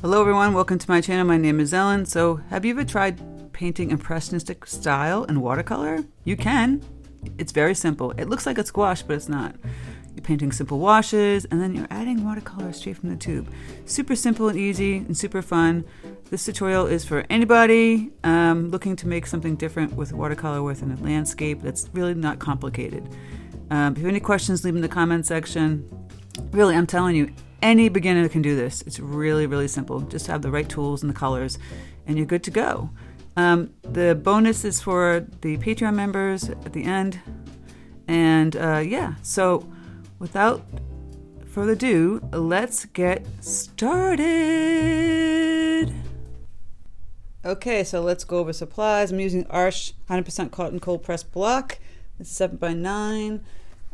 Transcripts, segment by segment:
Hello everyone, welcome to my channel. My name is Ellen. So have you ever tried painting Impressionistic style in watercolor? You can. It's very simple. It looks like it's gouache, but it's not. You're painting simple washes and then you're adding watercolor straight from the tube. Super simple and easy and super fun. This tutorial is for anybody looking to make something different with watercolor within a landscape that's really not complicated. If you have any questions, leave them in the comment section. Really, I'm telling you, any beginner can do this. It's really, really simple. Just have the right tools and the colors and you're good to go. The bonus is for the Patreon members at the end. And yeah, so without further ado, let's get started. Okay, so let's go over supplies. I'm using Arch 100% cotton cold pressed block. It's 7x9.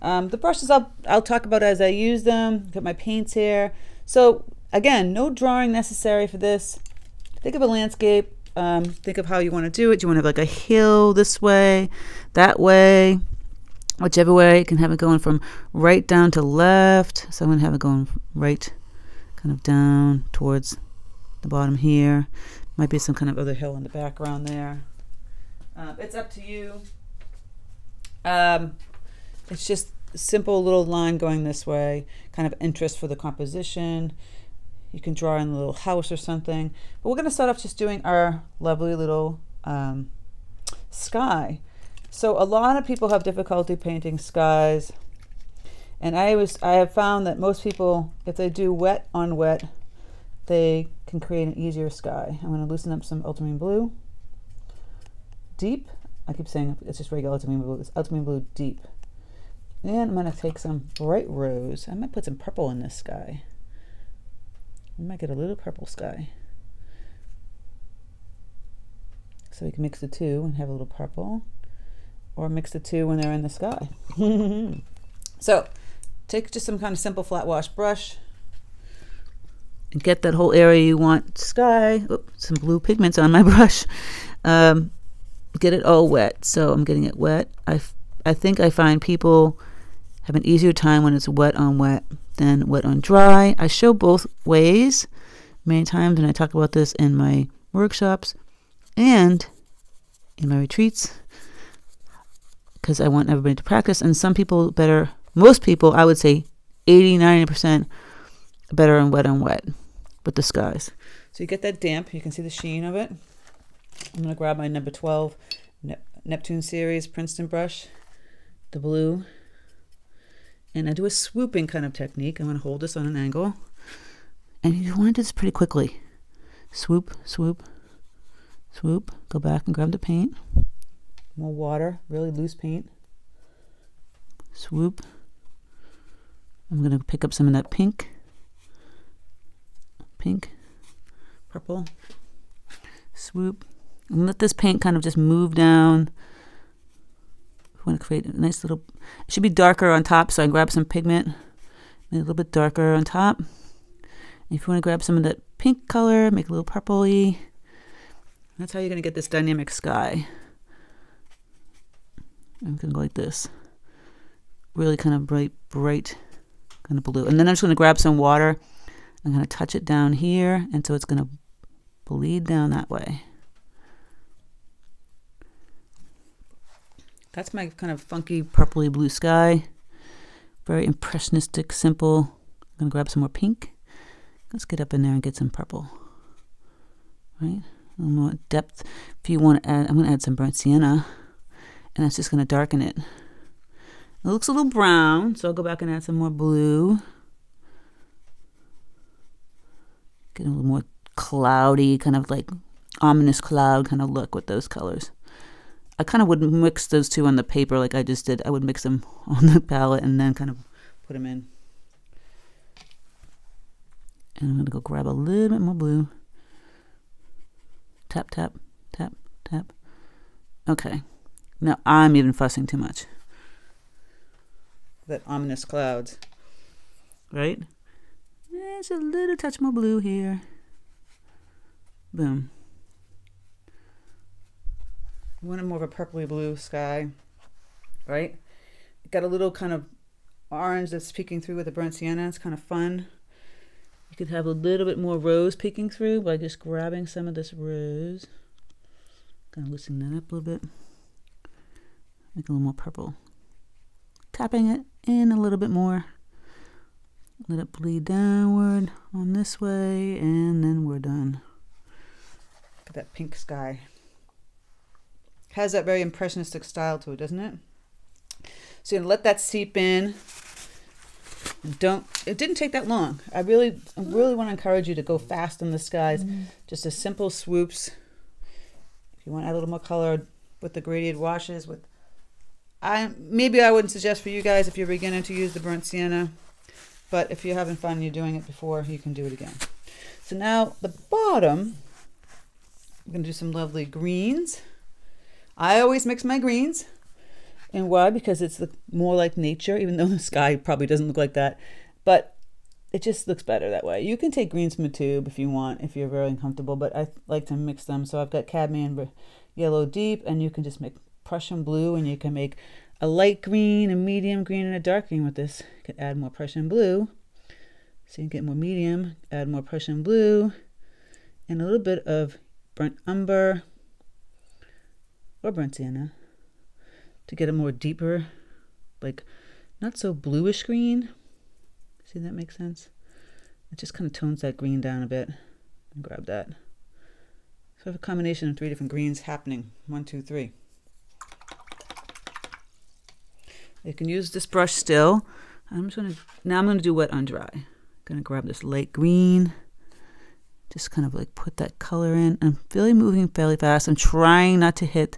The brushes I'll talk about as I use them. Got my paints here. So again, no drawing necessary for this. Think of a landscape. Think of how you want to do it. You want to have like a hill this way, that way, whichever way. You can have it going from right down to left. So I'm going to have it going right kind of down towards the bottom here. Might be some kind of other hill in the background there. It's up to you. It's just a simple little line going this way, kind of interest for the composition. You can draw in a little house or something. But we're going to start off just doing our lovely little sky. So a lot of people have difficulty painting skies. And I have found that most people, if they do wet on wet, they can create an easier sky. I'm going to loosen up some ultramarine blue. Deep. I keep saying it's just regular ultramarine blue. It's ultramarine blue deep. And I'm going to take some bright rose. I might put some purple in this sky. We might get a little purple sky. So we can mix the two and have a little purple. Or mix the two when they're in the sky. So take just some kind of simple flat wash brush. And get that whole area you want sky. Oops, some blue pigments on my brush. Get it all wet. So I'm getting it wet. I think I find people have an easier time when it's wet on wet than wet on dry. I show both ways many times, and I talk about this in my workshops and in my retreats because I want everybody to practice. And some people better, most people, I would say 80–90% better on wet with the skies. So you get that damp, you can see the sheen of it. I'm going to grab my number 12 Neptune series Princeton brush, the blue, and I do a swooping kind of technique. I'm going to hold this on an angle, and you want to do this pretty quickly. Swoop, swoop, swoop. Go back and grab the paint. More water, really loose paint. Swoop. I'm going to pick up some of that pink, purple. Swoop. And let this paint kind of just move down. I want to create a nice little, it should be darker on top, so I grab some pigment, make it a little bit darker on top. And if you want to grab some of that pink color, make it a little purpley. That's how you're going to get this dynamic sky. I'm going to go like this. Really kind of bright kind of blue. And then I'm just going to grab some water. I'm going to touch it down here, and so it's going to bleed down that way. That's my kind of funky purpley blue sky. Very impressionistic, simple. I'm going to grab some more pink. Let's get up in there and get some purple. Right? A little more depth. If you want to add, I'm going to add some burnt sienna. And that's just going to darken it. It looks a little brown, so I'll go back and add some more blue. Get a little more cloudy, kind of like ominous cloud kind of look with those colors. I kind of would mix those two on the paper like I just did. I would mix them on the palette and then kind of put them in. And I'm going to go grab a little bit more blue. Tap, tap, tap, tap. Okay. Now I'm even fussing too much. That ominous clouds. Right? There's a little touch more blue here. Boom. I wanted more of a purpley blue sky, right? Got a little kind of orange that's peeking through with the burnt sienna. It's kind of fun. You could have a little bit more rose peeking through by just grabbing some of this rose. Kind of loosen that up a little bit. Make it a little more purple. Tapping it in a little bit more. Let it bleed downward on this way, and then we're done. Look at that pink sky. Has that very impressionistic style to it, doesn't it? So you're gonna let that seep in. It didn't take that long. I really want to encourage you to go fast on the skies. Just a simple swoops. If you want to add a little more color with the gradient washes, maybe I wouldn't suggest for you guys if you're beginning to use the burnt sienna, but if you're having fun and you're doing it before, you can do it again. So now the bottom, I'm going to do some lovely greens. I always mix my greens. And why? Because it's more like nature, even though the sky probably doesn't look like that. But it just looks better that way. You can take greens from a tube if you want, if you're very uncomfortable, but I like to mix them. So I've got cadmium yellow deep, and you can just make Prussian blue, and you can make a light green, a medium green, and a dark green with this. You can add more Prussian blue. So you can get more medium, add more Prussian blue, and a little bit of burnt umber or burnt sienna, to get a more deeper, like not so bluish green. See, that makes sense? It just kind of tones that green down a bit. And grab that. So I have a combination of 3 different greens happening. 1, 2, 3. You can use this brush still. Now I'm gonna do wet on dry. I'm gonna grab this light green, just kind of like put that color in. I'm really moving fairly fast. I'm trying not to hit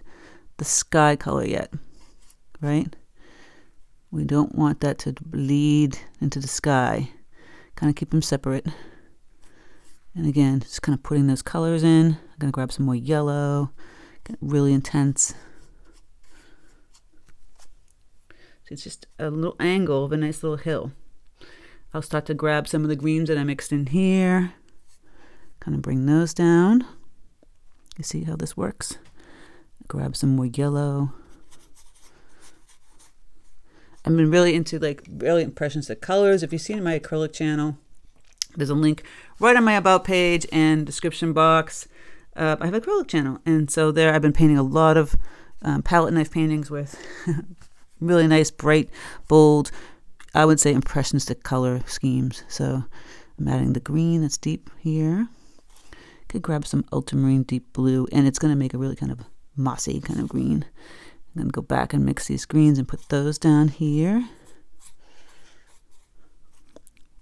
the sky color yet. Right? We don't want that to bleed into the sky. Kind of keep them separate. And again, just kind of putting those colors in. I'm going to grab some more yellow. Get really intense. So it's just a little angle of a nice little hill. I'll start to grab some of the greens that I mixed in here. Kind of bring those down. You see how this works? Grab some more yellow. I've been really into like really impressionistic colors. If you've seen my acrylic channel, there's a link right on my about page and description box. I have an acrylic channel, and so there I've been painting a lot of palette knife paintings with really nice, bright, bold, I would say impressionistic color schemes. So I'm adding the green that's deep here. Could grab some ultramarine deep blue, and it's going to make a really kind of mossy kind of green. I'm going to go back and mix these greens and put those down here.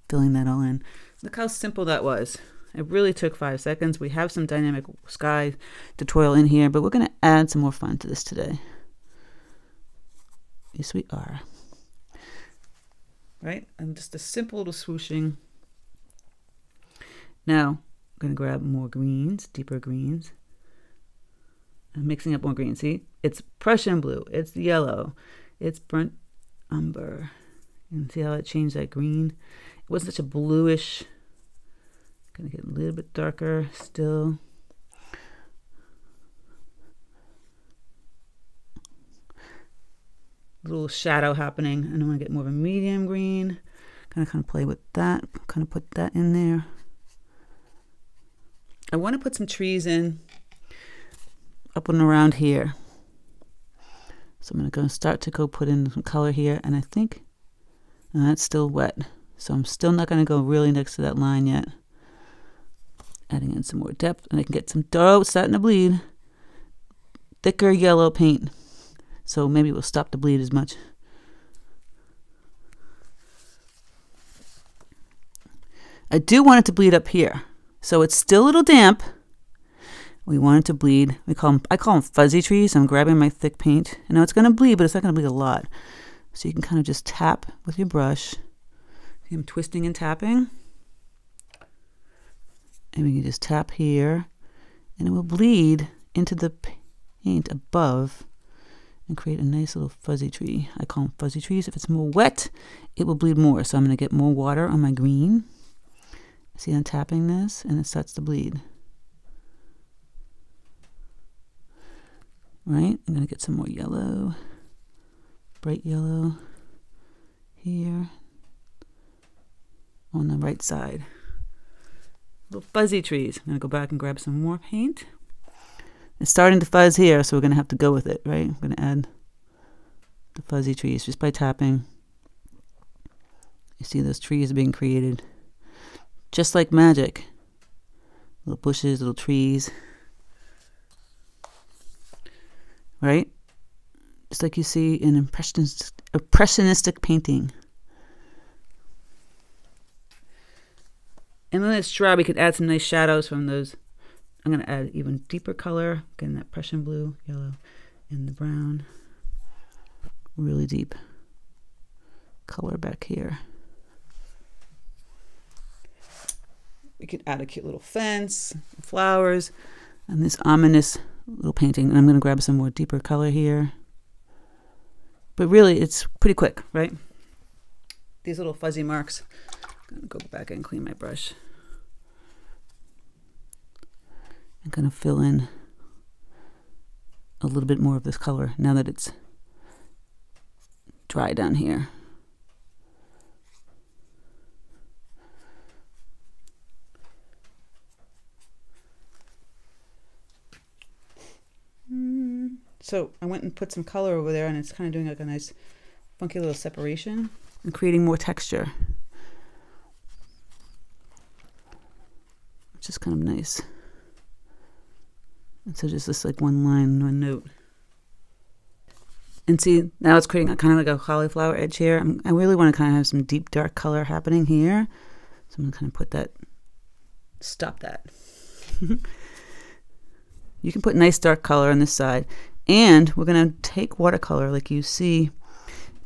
Filling that all in. Look how simple that was. It really took 5 seconds. We have some dynamic sky tutorial in here, but we're going to add some more fun to this today. Yes, we are. Right? And just a simple little swooshing. Now, I'm going to grab more greens, deeper greens. I'm mixing up more green. See, it's Prussian blue, it's yellow, it's burnt umber. And see how it changed that green? It wasn't such a bluish. Gonna get a little bit darker still. A little shadow happening, and I want to get more of a medium green. Kind of play with that. Kind of put that in there. I want to put some trees in. Up and around here. So I'm going to start to go put in some color here, and I think that's still wet. So I'm still not going to go really next to that line yet. Adding in some more depth, and I can get some dough starting to bleed. Thicker yellow paint. So maybe we'll stop the bleed as much. I do want it to bleed up here. So it's still a little damp. We want it to bleed. I call them fuzzy trees. I'm grabbing my thick paint. I know it's going to bleed, but it's not going to bleed a lot. So you can kind of just tap with your brush. I'm twisting and tapping. And we can just tap here. And it will bleed into the paint above and create a nice little fuzzy tree. I call them fuzzy trees. If it's more wet, it will bleed more. So I'm going to get more water on my green. See, I'm tapping this, and it starts to bleed. Right? I'm going to get some more yellow, bright yellow here on the right side. little fuzzy trees. I'm gonna go back and grab some more paint. It's starting to fuzz here, so we're gonna have to go with it, right? I'm gonna add the fuzzy trees just by tapping. You see those trees being created just like magic. Little bushes, little trees, right? Just like you see in impressionistic painting. And then it's dry, we could add some nice shadows from those. I'm going to add even deeper color, getting that Prussian blue, yellow, and the brown. Really deep color back here. We could add a cute little fence, flowers, and this ominous little painting. And I'm going to grab some more deeper color here. But really, it's pretty quick, right? These little fuzzy marks. I'm going to go back and clean my brush. I'm going to fill in a little bit more of this color now that it's dry down here. So I went and put some color over there, and it's kind of doing like a nice funky little separation and creating more texture, which is kind of nice. And so just this like one line, one note. And see, now it's creating a kind of like a cauliflower edge here. I really want to kind of have some deep dark color happening here. So I'm going to kind of put that, stop that. You can put nice dark color on this side. And we're going to take watercolor like you see.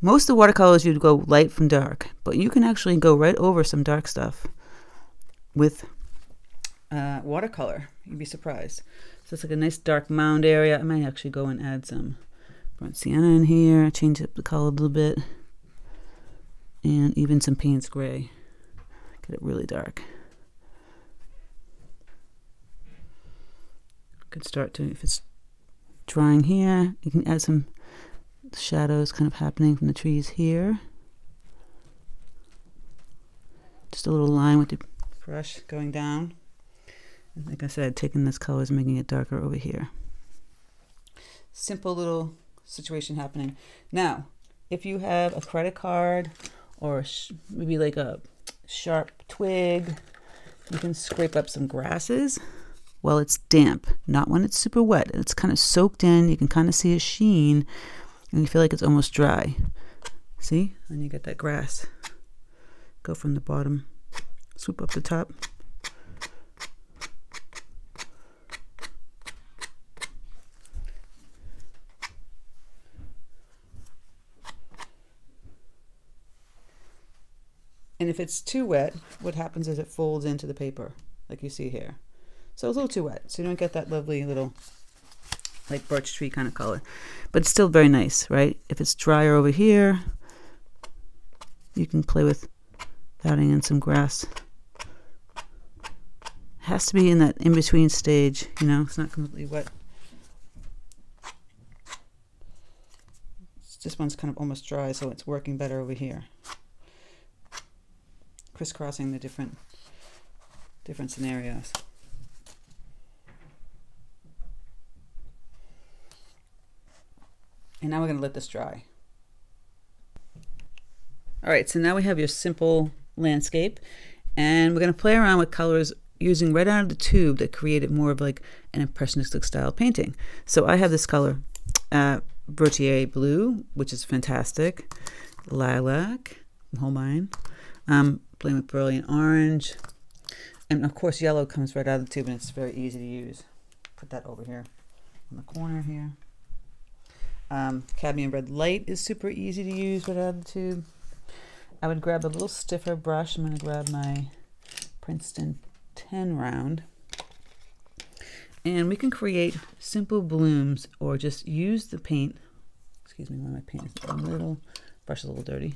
Most of the watercolors you'd go light from dark, but you can actually go right over some dark stuff with watercolor. You'd be surprised. So it's like a nice dark mound area. I might actually go and add some burnt sienna in here, change up the color a little bit, and even some Paynes gray. Get it really dark. Could start to, if it's drying here, you can add some shadows kind of happening from the trees here. Just a little line with the brush going down. And like I said, taking this color is making it darker over here. Simple little situation happening. Now, if you have a credit card or maybe like a sharp twig, you can scrape up some grasses. Well, it's damp, not when it's super wet. It's kind of soaked in. You can kind of see a sheen, and you feel like it's almost dry. See? And you get that grass. Go from the bottom, swoop up the top. And if it's too wet, what happens is it folds into the paper, like you see here. So it's a little too wet, so you don't get that lovely little like birch tree kind of color. But it's still very nice, right? If it's drier over here, you can play with adding in some grass. It has to be in that in-between stage, you know, it's not completely wet. This one's kind of almost dry, so it's working better over here. Crisscrossing the different scenarios. And now we're going to let this dry. All right, so now we have your simple landscape, and we're going to play around with colors using right out of the tube that created more of like an impressionistic style painting. So I have this color, verditer blue, which is fantastic, lilac, holbein, playing with brilliant orange, and of course yellow comes right out of the tube, and it's very easy to use. Put that over here in the corner here. Cadmium red light is super easy to use right out of the tube. I would grab a little stiffer brush. I'm going to grab my Princeton 10 round. And we can create simple blooms or just use the paint. Excuse me, one of my paint is a little, brush is a little dirty.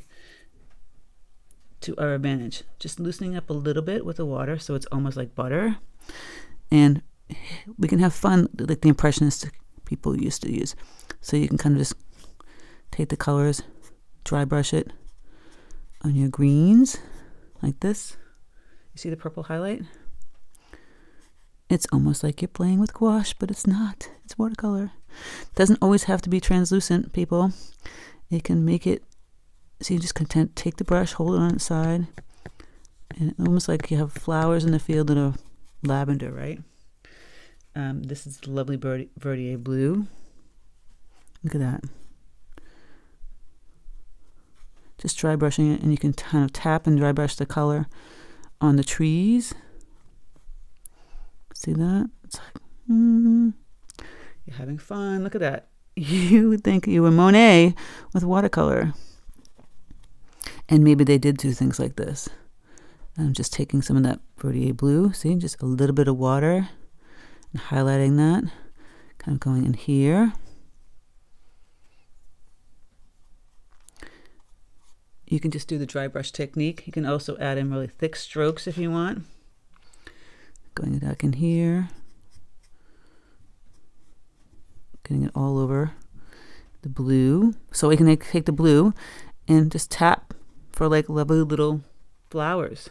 To our advantage. Just loosening up a little bit with the water so it's almost like butter. And we can have fun like the Impressionistic people used to use. So you can kind of just take the colors, dry brush it on your greens like this. You see the purple highlight? It's almost like you're playing with gouache, but it's not. It's watercolor. It doesn't always have to be translucent, people. It can make it, so you just take the brush, hold it on its side, and it's almost like you have flowers in the field that are lavender, right? This is lovely verditer blue. Look at that. Just dry brushing it, and you can kind of tap and dry brush the color on the trees. See that? It's like, you're having fun. Look at that. You would think you were Monet with watercolor. And maybe they did do things like this. I'm just taking some of that verditer blue. See, just a little bit of water and highlighting that. Kind of going in here. You can just do the dry brush technique. You can also add in really thick strokes if you want. Going back in here. Getting it all over the blue. So we can take the blue and just tap for like lovely little flowers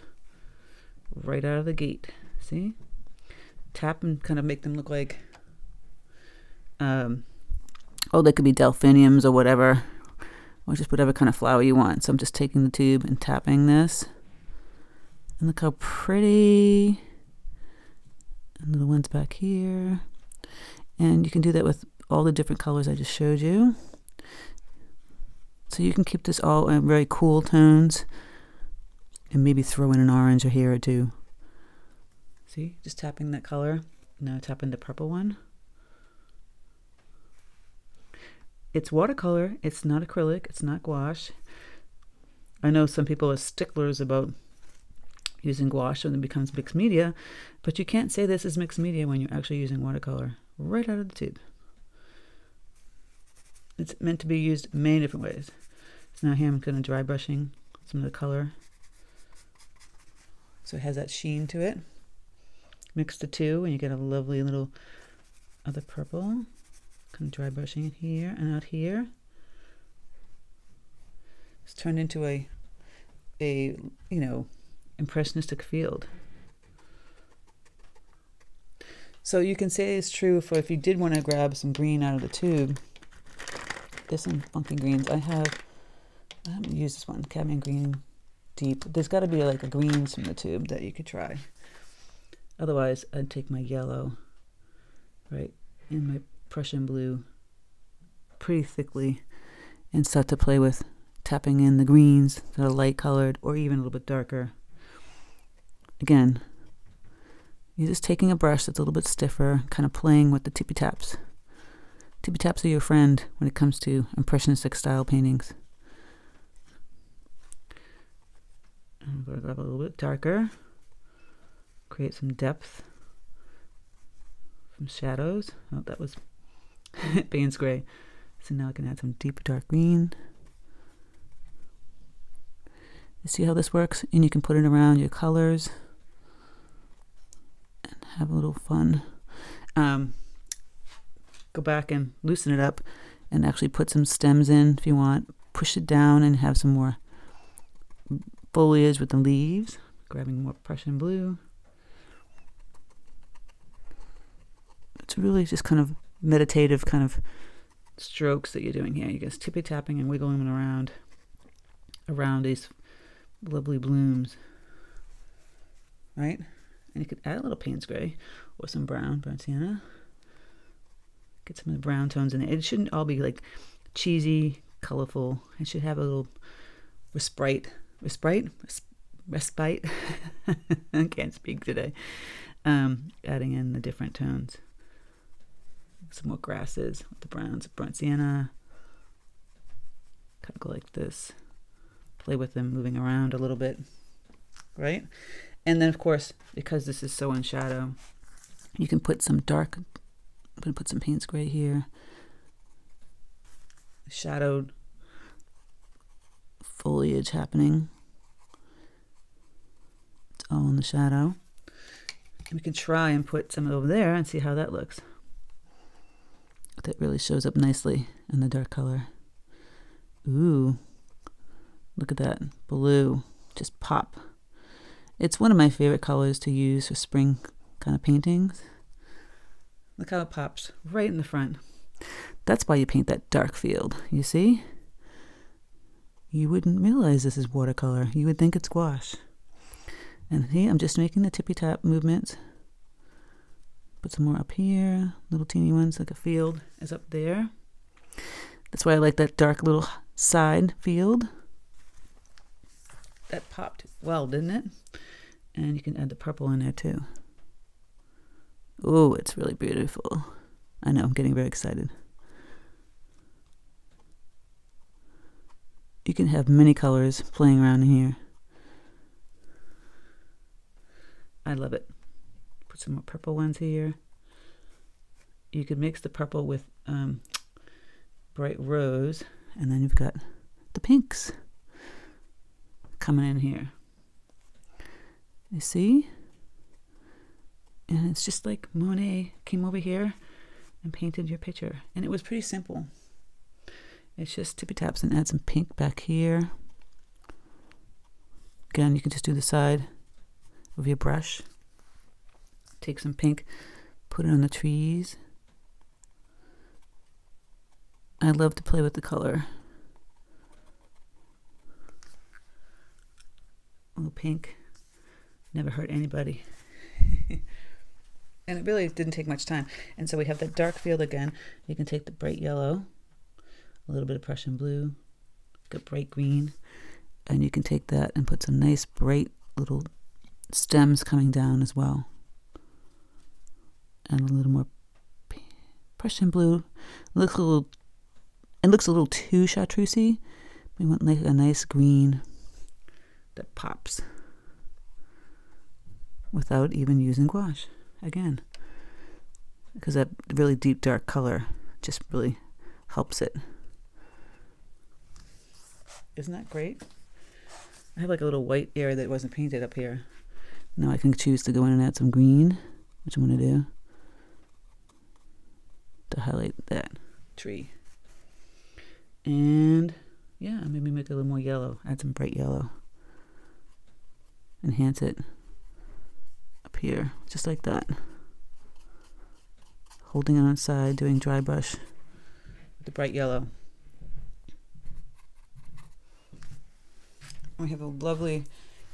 right out of the gate. See? Tap and kind of make them look like, oh, they could be delphiniums or whatever. Or just whatever kind of flower you want. So I'm just taking the tube and tapping this. And look how pretty. And the ones back here. And you can do that with all the different colors I just showed you. So you can keep this all in very cool tones. And maybe throw in an orange or here or two. See, just tapping that color. Now tapping the purple one. It's watercolor, it's not acrylic, it's not gouache. I know some people are sticklers about using gouache when it becomes mixed media, but you can't say this is mixed media when you're actually using watercolor right out of the tube. It's meant to be used many different ways. So now here I'm going to dry brushing some of the color. So it has that sheen to it. Mix the two and you get a lovely little other purple. Kind of dry brushing it here and out here. It's turned into a you know, impressionistic field. So you can say it's true for if you did want to grab some green out of the tube. There's some funky greens. I haven't used this one, cadmium green deep. There's got to be like a greens from the tube that you could try. Otherwise, I'd take my yellow, right, in my Prussian blue pretty thickly and start to play with tapping in the greens that are light colored or even a little bit darker. Again, you're just taking a brush that's a little bit stiffer, kind of playing with the tippy taps. Tippy taps are your friend when it comes to impressionistic style paintings. I'm going to grab a little bit darker, create some depth from shadows. Oh, that was Paynes gray. So now I can add some deep dark green. You see how this works? And you can put it around your colors and have a little fun. Go back and loosen it up and actually put some stems in if you want. Push it down and have some more foliage with the leaves. Grabbing more Prussian blue. It's really just kind of meditative kind of strokes that you're doing here. You're just tippy tapping and wiggling them around these lovely blooms, right? And you could add a little Paynes gray or some brown Sienna. Get some of the brown tones in it. It shouldn't all be like cheesy, colorful. It should have a little respite. I can't speak today. Adding in the different tones. Some more grasses with the browns, burnt sienna. Kind of go like this. Play with them, moving around a little bit, right? And then, of course, because this is so in shadow, you can put some dark. I'm going to put some Paynes gray here. Shadowed foliage happening. It's all in the shadow. And we can try and put some over there and see how that looks. That really shows up nicely in the dark color. Ooh, look at that blue, just pop. It's one of my favorite colors to use for spring kind of paintings. Look how it pops right in the front. That's why you paint that dark field, you see? You wouldn't realize this is watercolor. You would think it's gouache. And see, I'm just making the tippy-tap movements. Put some more up here, little teeny ones, like a field is up there. That's why I like that dark little side field. That popped well, didn't it? And you can add the purple in there too. Oh, it's really beautiful. I know, I'm getting very excited. You can have many colors playing around in here. I love it. Put some more purple ones here. You could mix the purple with bright rose, and then you've got the pinks coming in here. You see? And it's just like Monet came over here and painted your picture. And it was pretty simple. It's just tippy taps and add some pink back here. Again, you can just do the side with your brush. Take some pink, put it on the trees. I love to play with the color. A little pink, never hurt anybody. And it really didn't take much time. And so we have that dark field again. You can take the bright yellow, a little bit of Prussian blue, got bright green, and you can take that and put some nice bright little stems coming down as well. And a little more Prussian blue. It looks a little too chartreusey. We want like a nice green that pops without even using gouache again, because that really deep dark color just really helps it. Isn't that great? I have like a little white area that wasn't painted up here. Now I can choose to go in and add some green, which I'm going to do to highlight that tree. And yeah, maybe make it a little more yellow. Add some bright yellow. Enhance it up here, just like that. Holding it on the side, doing dry brush with the bright yellow. We have a lovely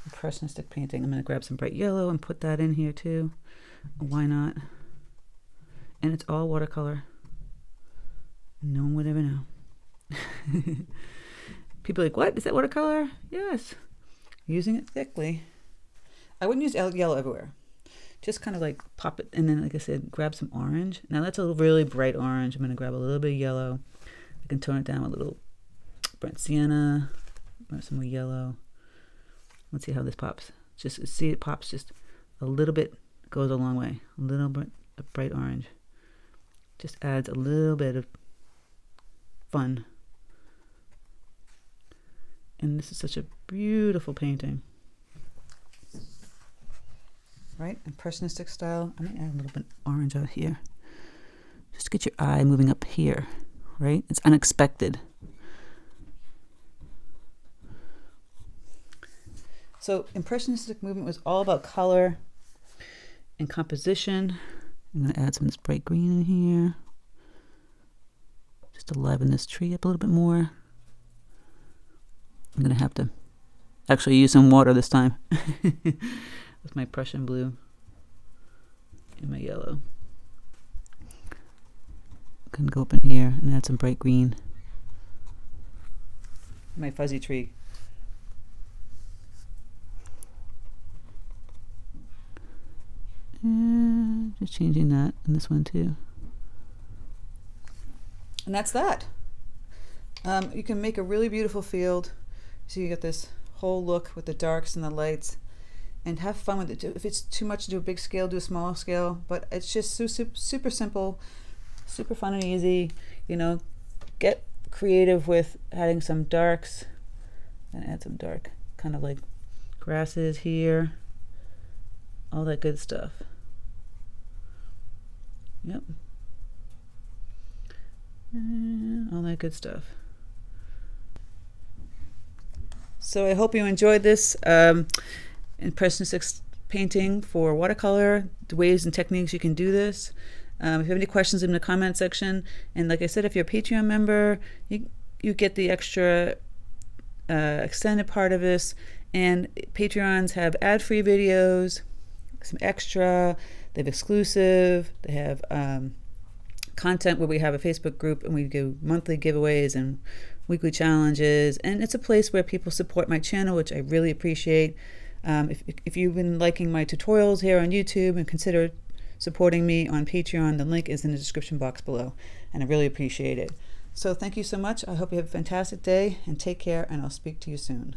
impressionistic painting. I'm going to grab some bright yellow and put that in here too. Why not? And it's all watercolor. No one would ever know. People are like, what? Is that watercolor? Yes. Using it thickly. I wouldn't use yellow everywhere. Just kind of like pop it, and then, like I said, grab some orange. Now that's a really bright orange. I'm going to grab a little bit of yellow. I can tone it down with a little burnt sienna. Some more yellow. Let's see how this pops. Just see it pops just a little bit. Goes a long way. A little bit of bright orange. Just adds a little bit of fun. And this is such a beautiful painting. Right? Impressionistic style. I'm going to add a little bit of orange out here. Just to get your eye moving up here. Right? It's unexpected. So Impressionistic movement was all about color and composition. I'm going to add some of this bright green in here. Just to liven this tree up a little bit more. I'm going to have to actually use some water this time with my Prussian blue and my yellow. I'm going to go up in here and add some bright green. My fuzzy tree. And just changing that in this one too. And that's that. You can make a really beautiful field. So you get this whole look with the darks and the lights, and have fun with it. If it's too much to do a big scale, do a small scale, but it's just super simple, super fun and easy. You know, get creative with adding some darks, and add some dark, kind of like grasses here, all that good stuff. Yep. And all that good stuff. So I hope you enjoyed this Impressionistic painting for watercolor, the ways and techniques you can do this. If you have any questions in the comment section, and like I said, if you're a Patreon member, you get the extra extended part of this, and Patreons have ad-free videos, some extra, they have exclusive, they have content where we have a Facebook group and we do monthly giveaways and weekly challenges, and it's a place where people support my channel, which I really appreciate. If you've been liking my tutorials here on YouTube and consider supporting me on Patreon, the link is in the description box below, and I really appreciate it. So thank you so much. I hope you have a fantastic day, and take care, and I'll speak to you soon.